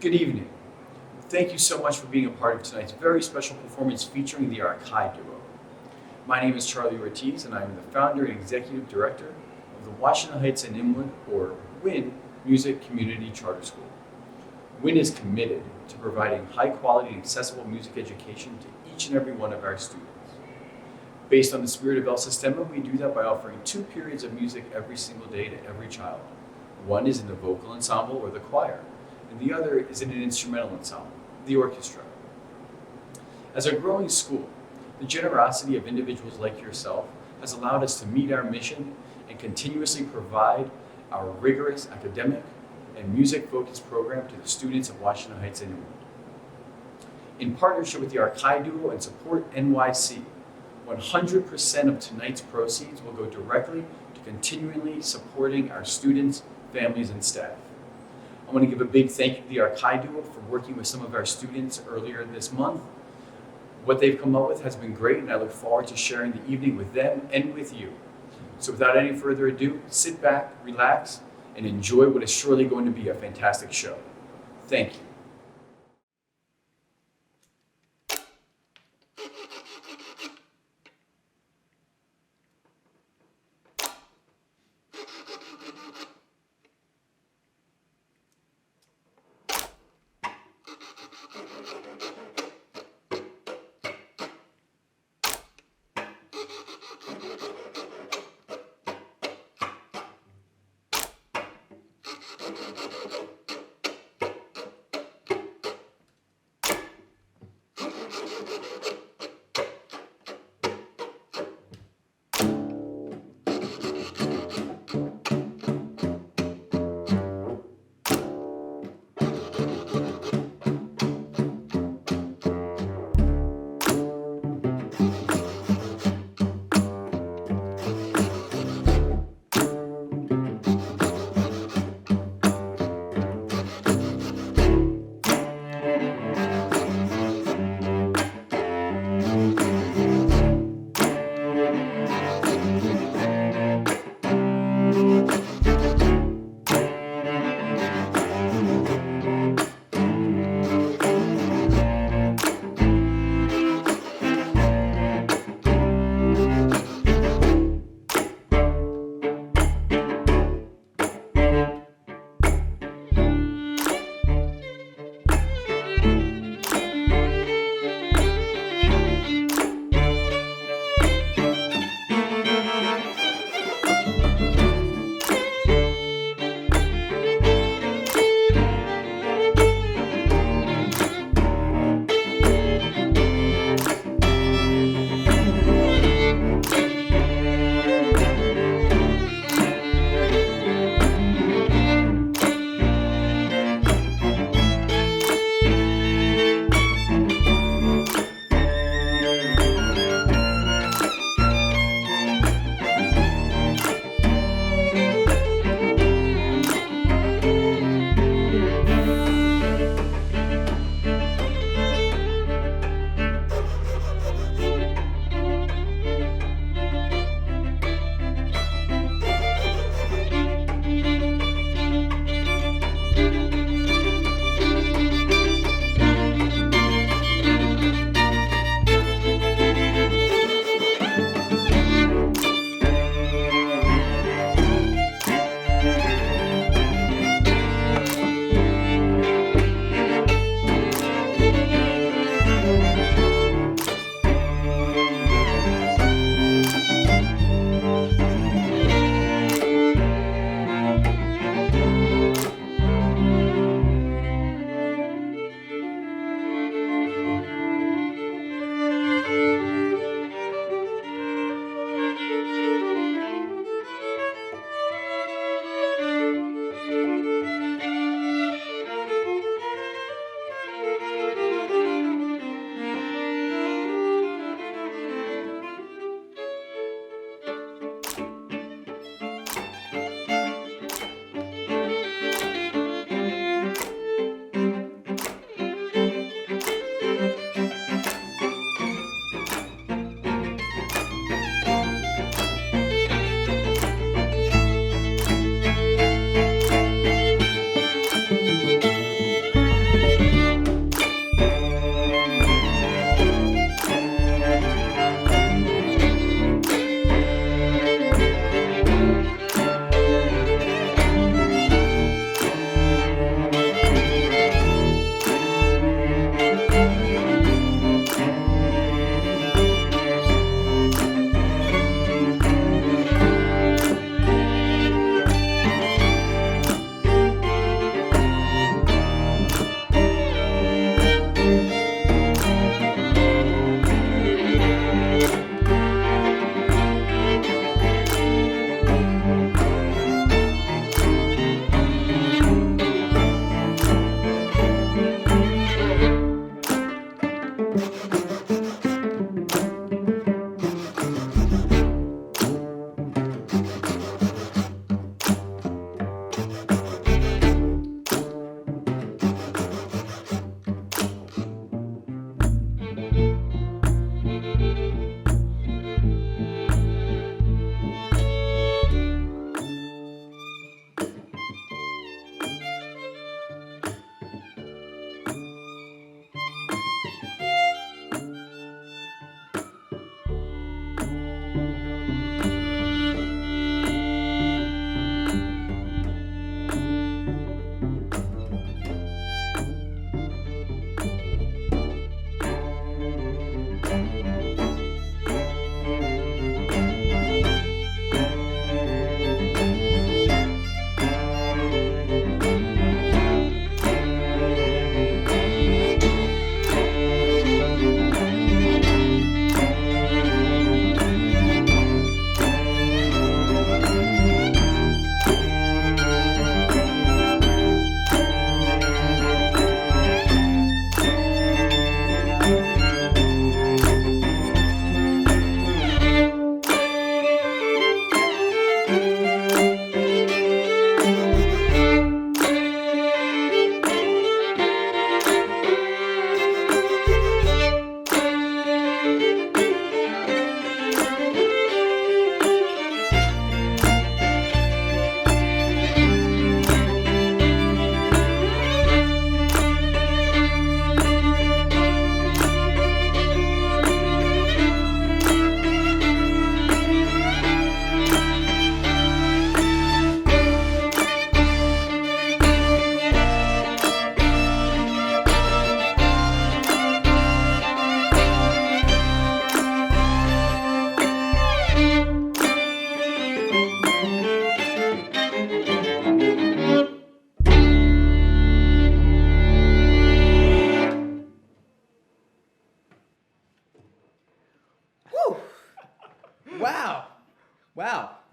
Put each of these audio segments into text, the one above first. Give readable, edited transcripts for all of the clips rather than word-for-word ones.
Good evening. Thank you so much for being a part of tonight's very special performance featuring the ARKAI Duo. My name is Charlie Ortiz and I am the founder and executive director of the Washington Heights and Inwood, or WHIN, Music Community Charter School. WHIN is committed to providing high quality and accessible music education to each and every one of our students. Based on the spirit of El Sistema, we do that by offering 2 periods of music every single day to every child. One is in the vocal ensemble or the choir, and the other is in an instrumental ensemble, the orchestra. As a growing school, the generosity of individuals like yourself has allowed us to meet our mission and continuously provide our rigorous academic and music-focused program to the students of Washington Heights and Inwood. In partnership with the ARKAI Duo and Support NYC, 100% of tonight's proceeds will go directly to continually supporting our students, families, and staff. I want to give a big thank you to the ARKAI Duo for working with some of our students earlier this month. What they've come up with has been great, and I look forward to sharing the evening with them and with you. So without any further ado, sit back, relax, and enjoy what is surely going to be a fantastic show. Thank you.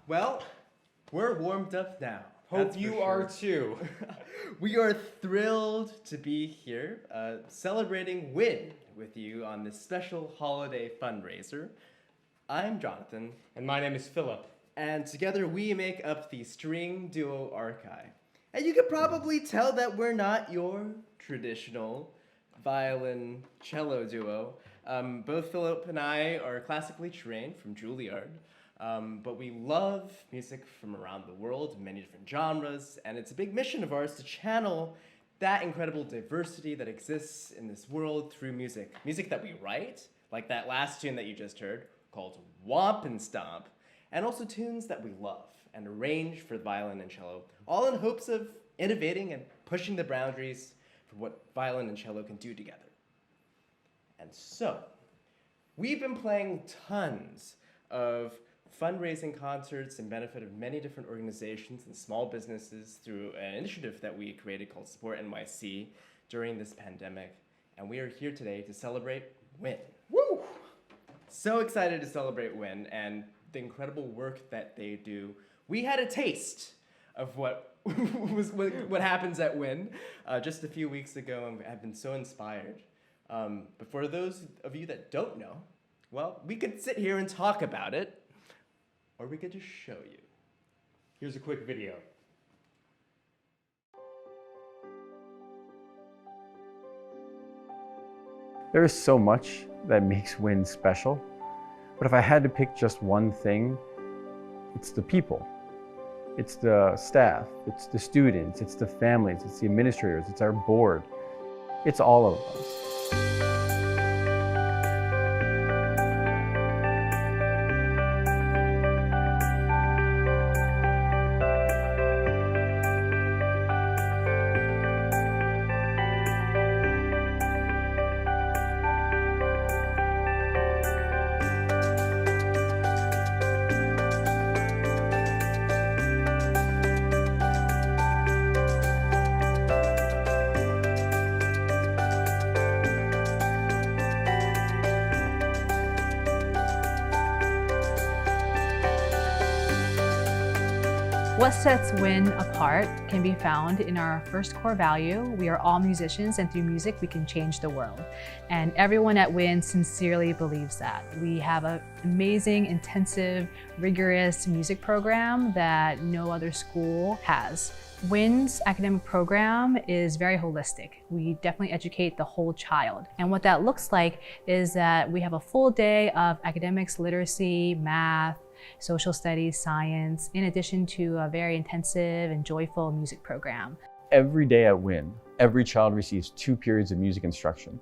Well, we're warmed up now. Hope you are too. We are thrilled to be here celebrating WHIN with you on this special holiday fundraiser. I'm Jonathan. And my name is Philip. And together we make up the string duo ARKAI. And you could probably tell that we're not your traditional violin cello duo. Both Philip and I are classically trained from Juilliard. But we love music from around the world, many different genres, and it's a big mission of ours to channel that incredible diversity that exists in this world through music. Music that we write, like that last tune that you just heard, called Womp and Stomp, and also tunes that we love and arrange for violin and cello, all in hopes of innovating and pushing the boundaries for what violin and cello can do together. And so, we've been playing tons of fundraising concerts in benefit of many different organizations and small businesses through an initiative that we created called Support NYC during this pandemic. And we are here today to celebrate WHIN. Woo! So excited to celebrate WHIN and the incredible work that they do. We had a taste of what happens at WHIN just a few weeks ago, and I've been so inspired. But for those of you that don't know, well, we could sit here and talk about it, or we could just show you. Here's a quick video. There is so much that makes WHIN special, but if I had to pick just one thing, it's the people. It's the staff, it's the students, it's the families, it's the administrators, it's our board. It's all of us. What sets WHIN apart can be found in our first core value. We are all musicians, and through music we can change the world. And everyone at WHIN sincerely believes that. We have an amazing, intensive, rigorous music program that no other school has. WHIN's academic program is very holistic. We definitely educate the whole child. And what that looks like is that we have a full day of academics, literacy, math, social studies, science, in addition to a very intensive and joyful music program. Every day at WHIN, every child receives 2 periods of music instruction.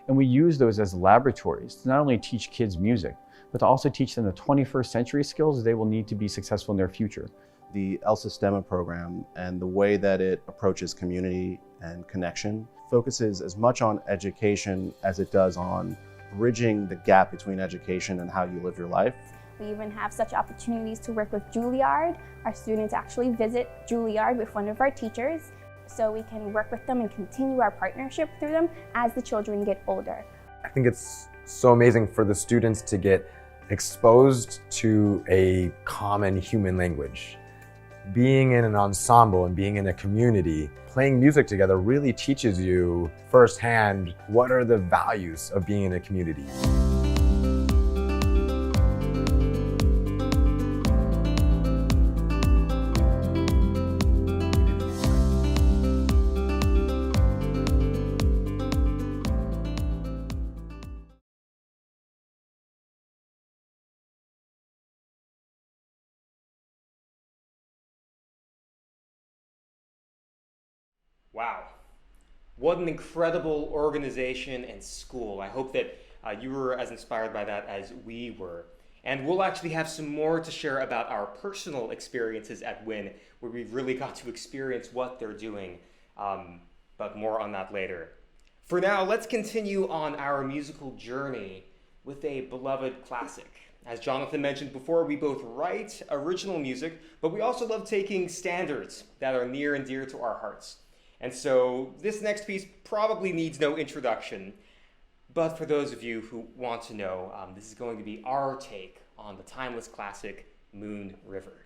And we use those as laboratories to not only teach kids music, but to also teach them the 21st century skills they will need to be successful in their future. The El Sistema program and the way that it approaches community and connection focuses as much on education as it does on bridging the gap between education and how you live your life. We even have such opportunities to work with Juilliard. Our students actually visit Juilliard with one of our teachers, so we can work with them and continue our partnership through them as the children get older. I think it's so amazing for the students to get exposed to a common human language. Being in an ensemble and being in a community, playing music together really teaches you firsthand what are the values of being in a community. Wow. What an incredible organization and school. I hope that you were as inspired by that as we were. And we'll actually have some more to share about our personal experiences at WHIN, where we've really got to experience what they're doing. But more on that later. For now, let's continue on our musical journey with a beloved classic. As Jonathan mentioned before, we both write original music, but we also love taking standards that are near and dear to our hearts. And so this next piece probably needs no introduction, but for those of you who want to know, this is going to be our take on the timeless classic, Moon River.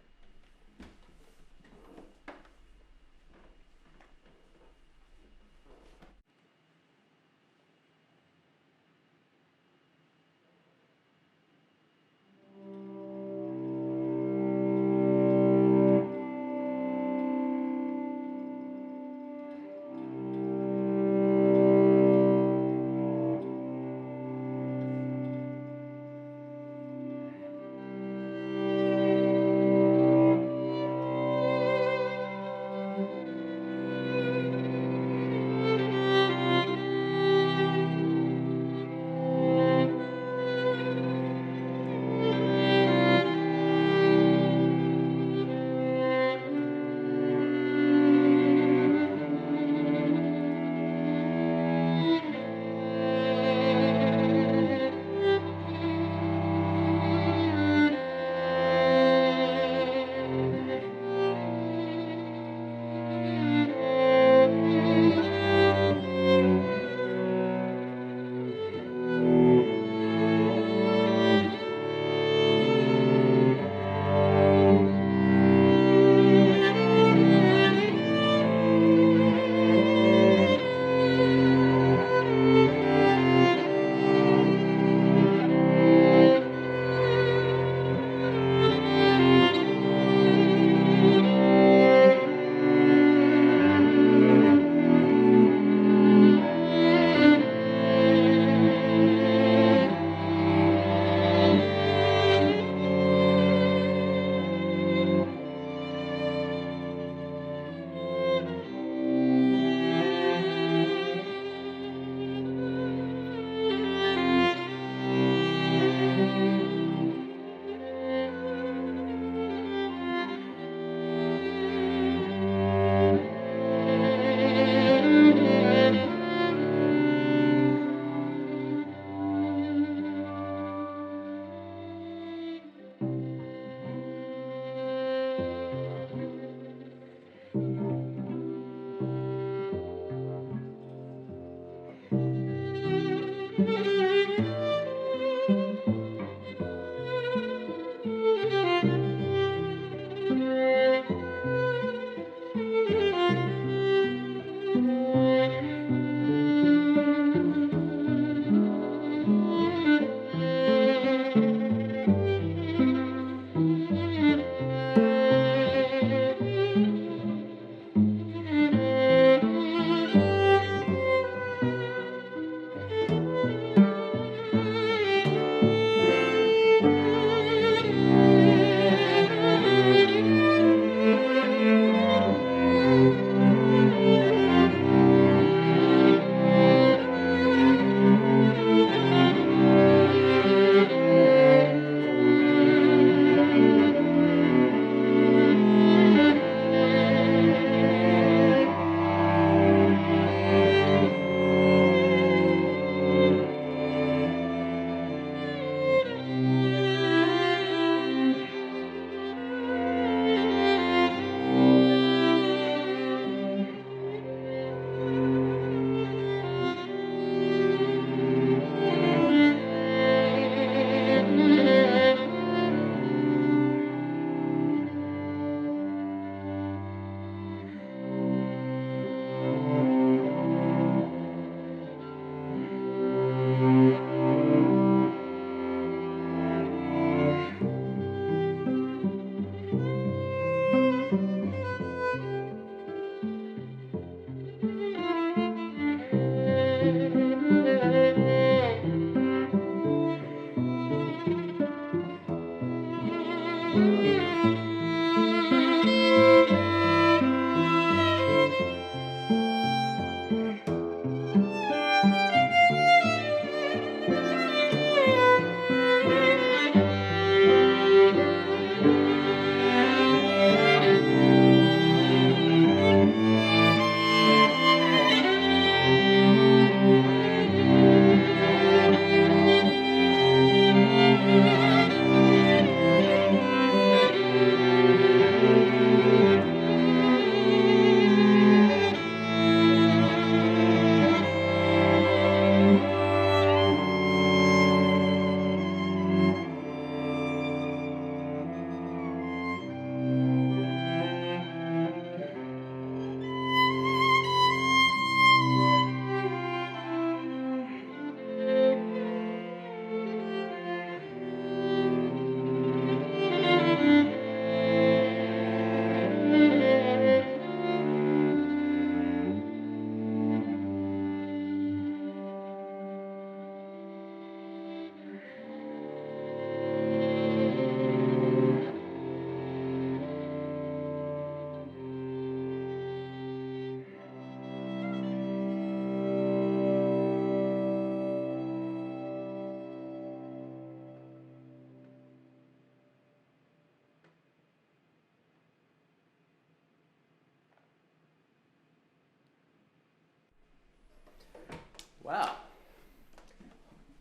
Wow.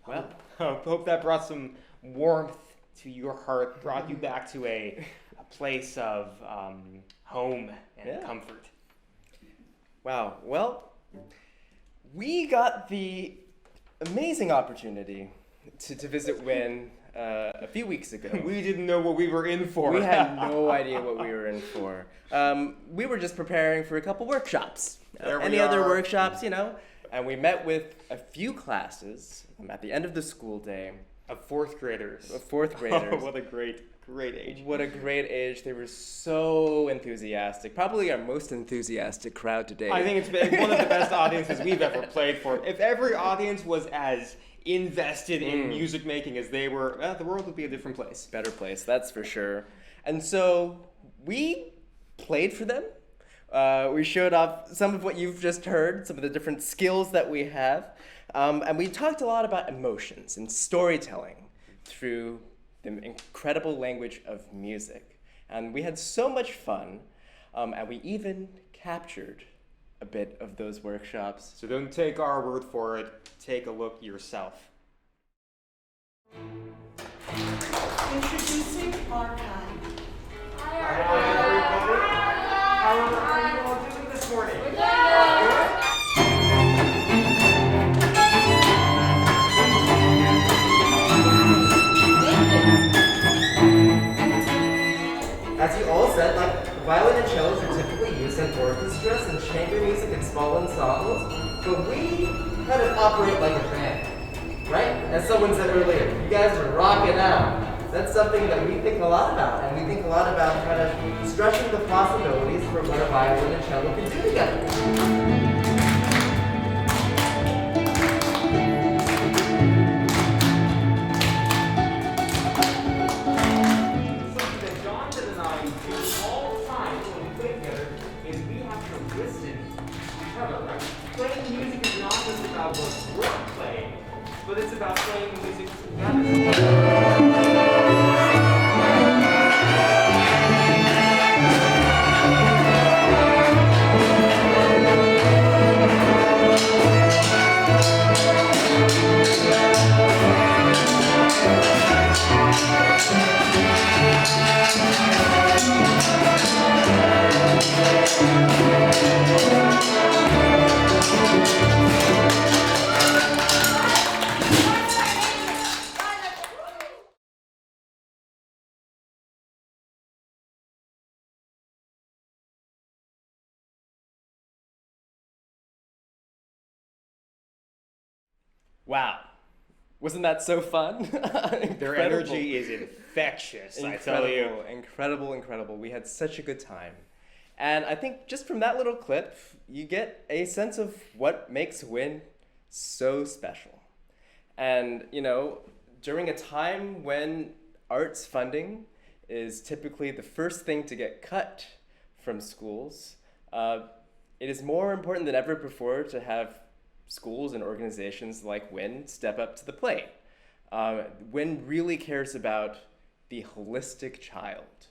Well, Hope that brought some warmth to your heart, brought you back to a place of home and Yeah. comfort. wow. Well, we got the amazing opportunity to visit WHIN a few weeks ago. We didn't know what we were in for. We had no idea what we were in for. We were just preparing for a couple workshops. There we Any other are. workshops, and we met with a few classes at the end of the school day Of fourth graders. of fourth graders. Oh, what a great age. What a great age. They were so enthusiastic. Probably our most enthusiastic crowd today. I think it's been one of the best audiences we've ever played for. If every audience was as invested in music making as they were, the world would be a different place. Better place, that's for sure. And so we played for them. We showed off some of what you've just heard, some of the different skills that we have. And we talked a lot about emotions and storytelling through the incredible language of music. And we had so much fun, and we even captured a bit of those workshops. So don't take our word for it. Take a look yourself. Introducing ARKAI. How are you all doing this morning? As you all said, violin and cellos are typically used in orchestras and chamber music and small ensembles, but we kind of operate like a band, right? As someone said earlier, you guys are rocking out. That's something that we think a lot about, and we think a lot about kind of stretching the possibilities for what a violin and cello can do together. Something that Jonathan and I do all the time when we play together is we have to listen to each other, right? Playing music is not just about what we're playing, but it's about playing music together. Wow. Wasn't that so fun? Their Incredible. energy is infectious, I tell you. Incredible. We had such a good time. And I think just from that little clip, you get a sense of what makes WHIN so special. And, during a time when arts funding is typically the first thing to get cut from schools, it is more important than ever before to have schools and organizations like WHIN step up to the plate. WHIN really cares about the holistic child.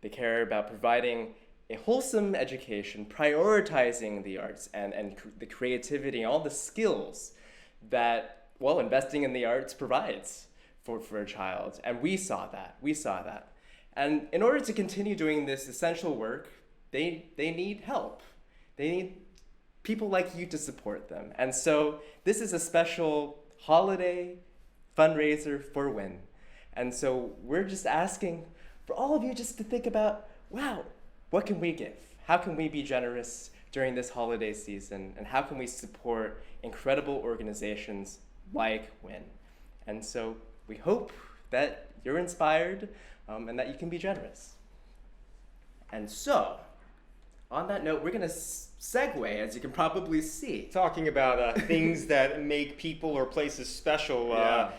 They care about providing a wholesome education, prioritizing the arts and the creativity, all the skills that, investing in the arts provides for a child. And we saw that. And in order to continue doing this essential work, they need help. They need people like you to support them. And so this is a special holiday fundraiser for WHIN. And so we're just asking for all of you just to think about, wow, what can we give? How can we be generous during this holiday season? And how can we support incredible organizations like WHIN? And so we hope that you're inspired and that you can be generous. And so, on that note, we're going to segue, as you can probably see. Talking about things that make people or places special. Yeah.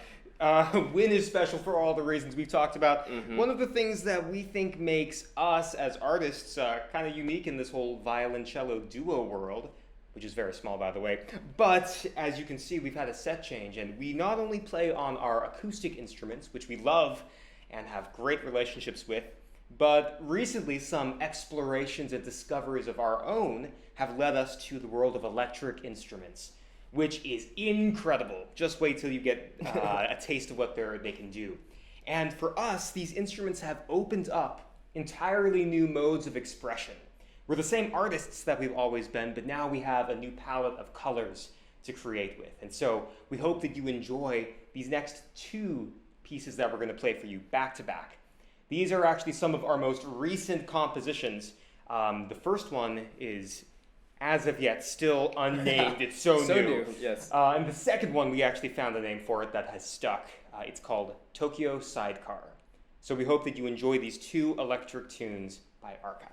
WHIN is special for all the reasons we've talked about. One of the things that we think makes us as artists kind of unique in this whole violin-cello duo world, which is very small, by the way. But as you can see, we've had a set change, and we not only play on our acoustic instruments, which we love and have great relationships with, but recently some explorations and discoveries of our own have led us to the world of electric instruments. which is incredible. Just wait till you get a taste of what they can do. And for us, these instruments have opened up entirely new modes of expression. We're the same artists that we've always been, but now we have a new palette of colors to create with. And so we hope that you enjoy these next two pieces that we're going to play for you back to back. These are actually some of our most recent compositions. The first one is, as of yet, still unnamed. It's so new. Yes. And the second one, we actually found a name for it that has stuck. It's called Tokyo Sidecar. So we hope that you enjoy these two electric tunes by ARKAI.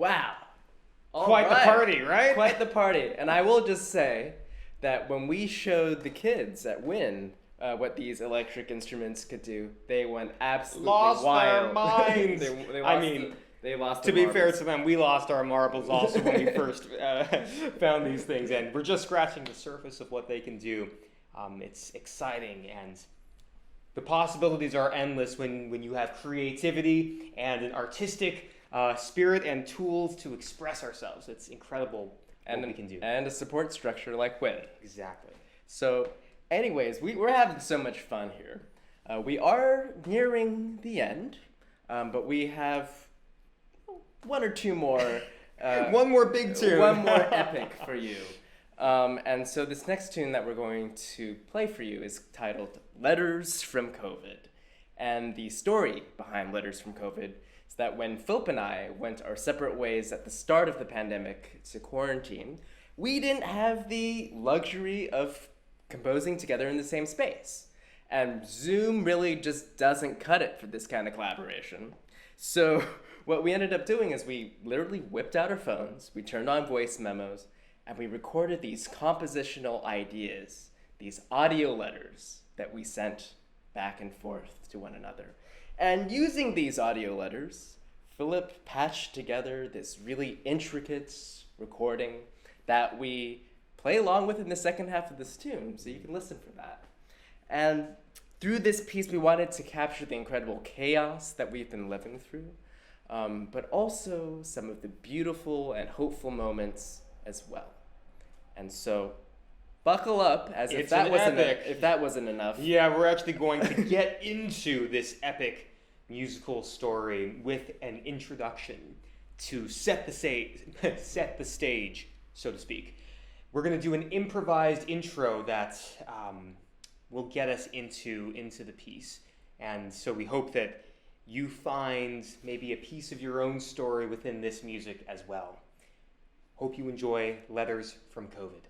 Wow. All Quite the right. party, right? Quite the party. And I will just say that when we showed the kids at WHIN what these electric instruments could do, they went absolutely Lost wild. their minds. They lost To their be fair marbles. to them, we lost our marbles also when we first found these things, and we're just scratching the surface of what they can do. It's exciting, and the possibilities are endless when you have creativity and an artistic spirit and tools to express ourselves. It's incredible what we can do. And a support structure like WHIN. Exactly. So, anyways, we're having so much fun here. We are nearing the end, but we have one or two more. One more big tune. One more epic for you. And so this next tune that we're going to play for you is titled Letters from COVID. And the story behind Letters from COVID is that when Philip and I went our separate ways at the start of the pandemic to quarantine, we didn't have the luxury of composing together in the same space. And Zoom really just doesn't cut it for this kind of collaboration. So what we ended up doing is we literally whipped out our phones, we turned on voice memos, and we recorded these compositional ideas, these audio letters that we sent back and forth to one another. And using these audio letters, Philip patched together this really intricate recording that we play along with in the second half of this tune, so you can listen for that. And through this piece, we wanted to capture the incredible chaos that we've been living through, but also some of the beautiful and hopeful moments as well. And so, buckle up, as if It's that an wasn't epic. if that wasn't enough. Yeah, we're actually going to get into this epic musical story with an introduction to set the stage, so to speak. We're going to do an improvised intro that will get us into the piece. And so we hope that you find maybe a piece of your own story within this music as well. Hope you enjoy Letters from COVID.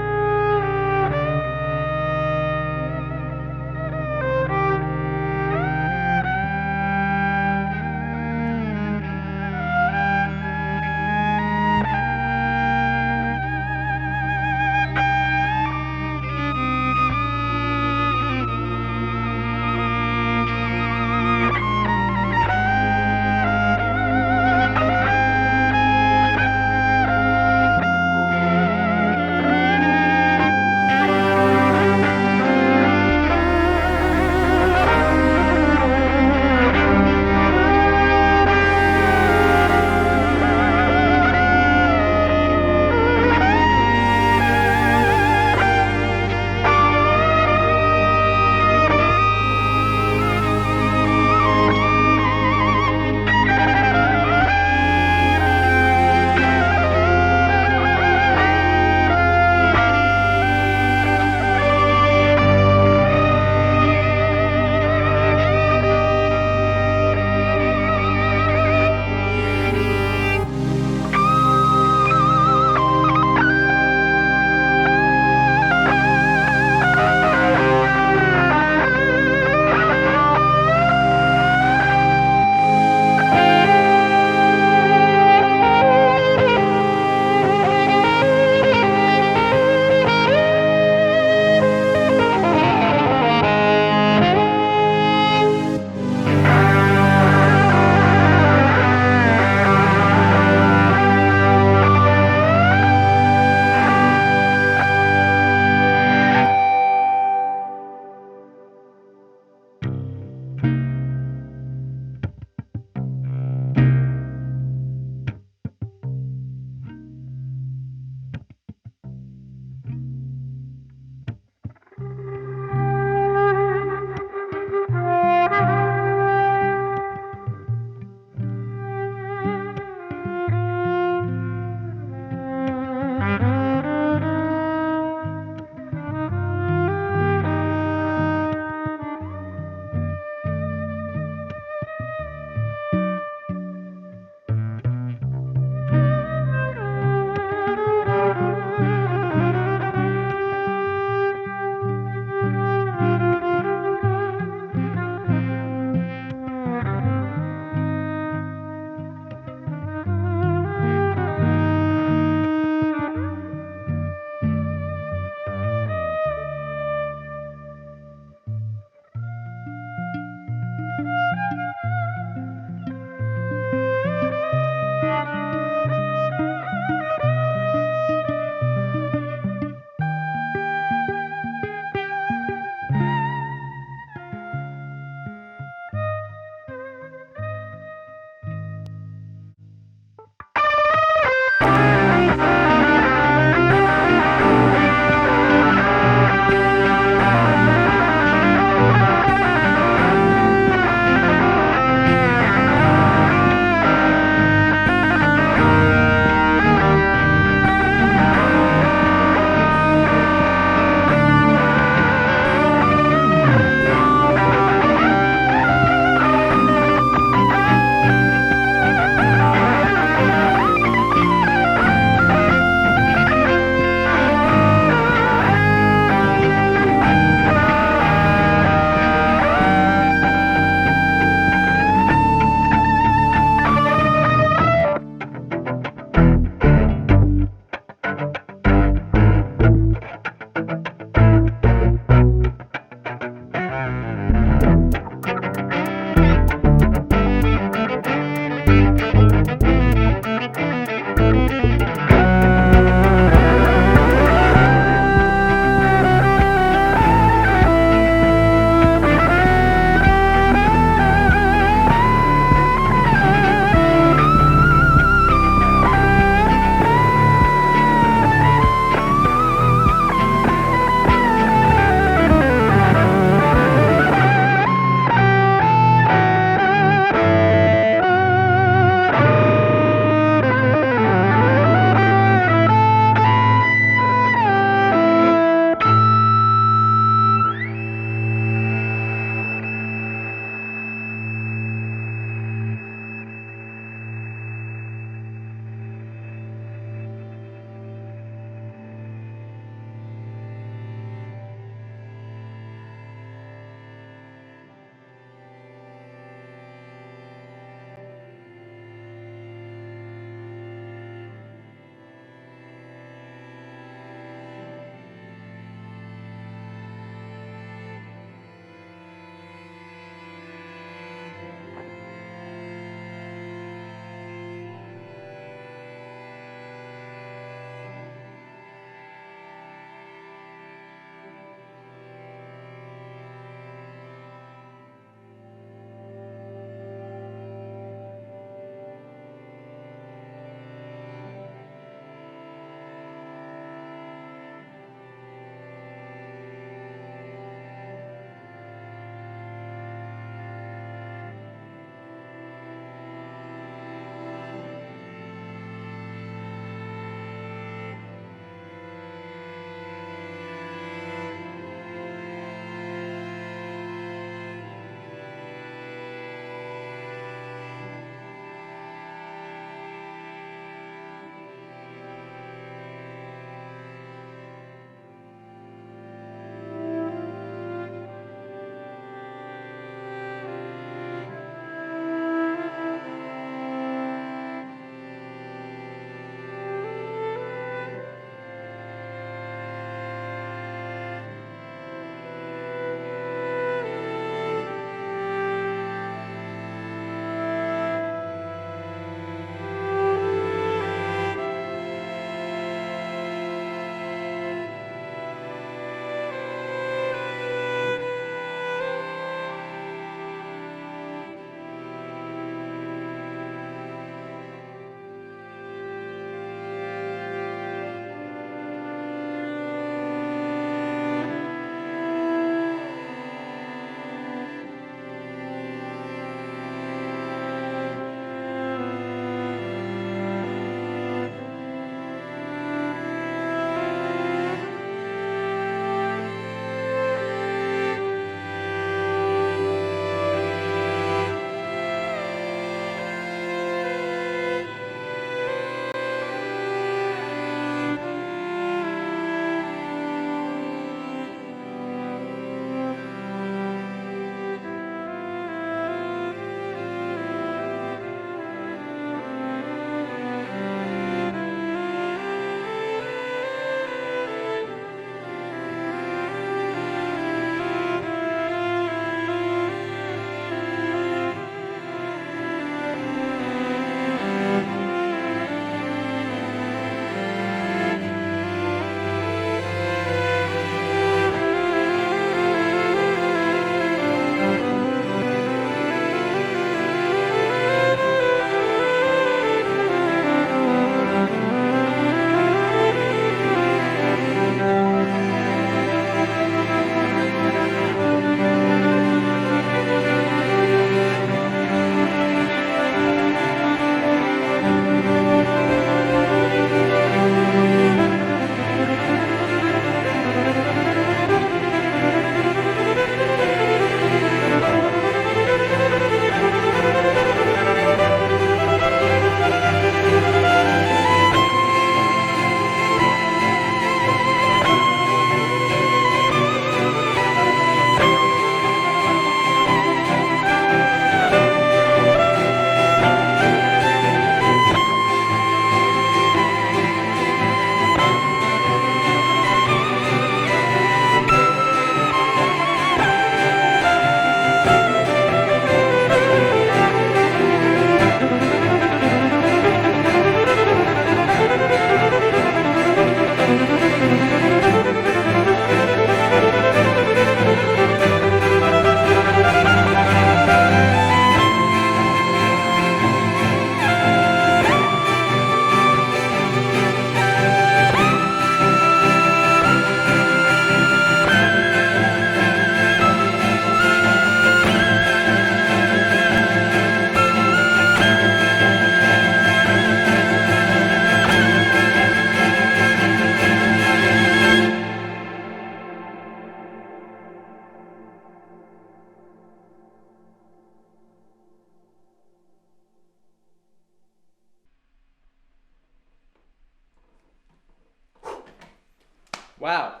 Wow.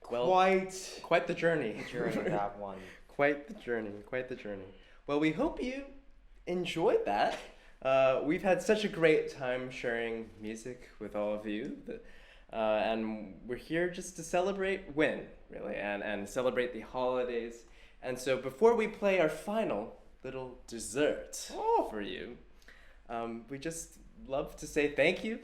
Well, Quite quite the journey. the journey, that one. Quite the journey, quite the journey. Well, we hope you enjoyed that. We've had such a great time sharing music with all of you. And we're here just to celebrate WHIN, really, and celebrate the holidays. And so before we play our final little dessert for you, we just love to say thank you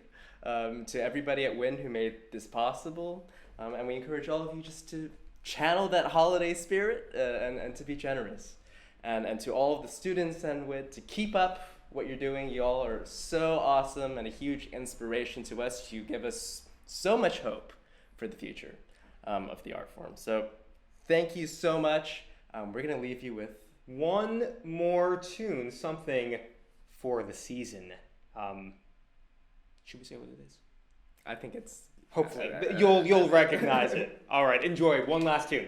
to everybody at WHIN who made this possible. And we encourage all of you just to channel that holiday spirit and to be generous. And to all of the students and WHIN to keep up what you're doing. You all are so awesome and a huge inspiration to us. You give us so much hope for the future of the art form. So thank you so much. We're going to leave you with One more tune, something for the season. Should we say what it is? I think it's Hopefully. You'll recognize it. All right, enjoy. One last tune.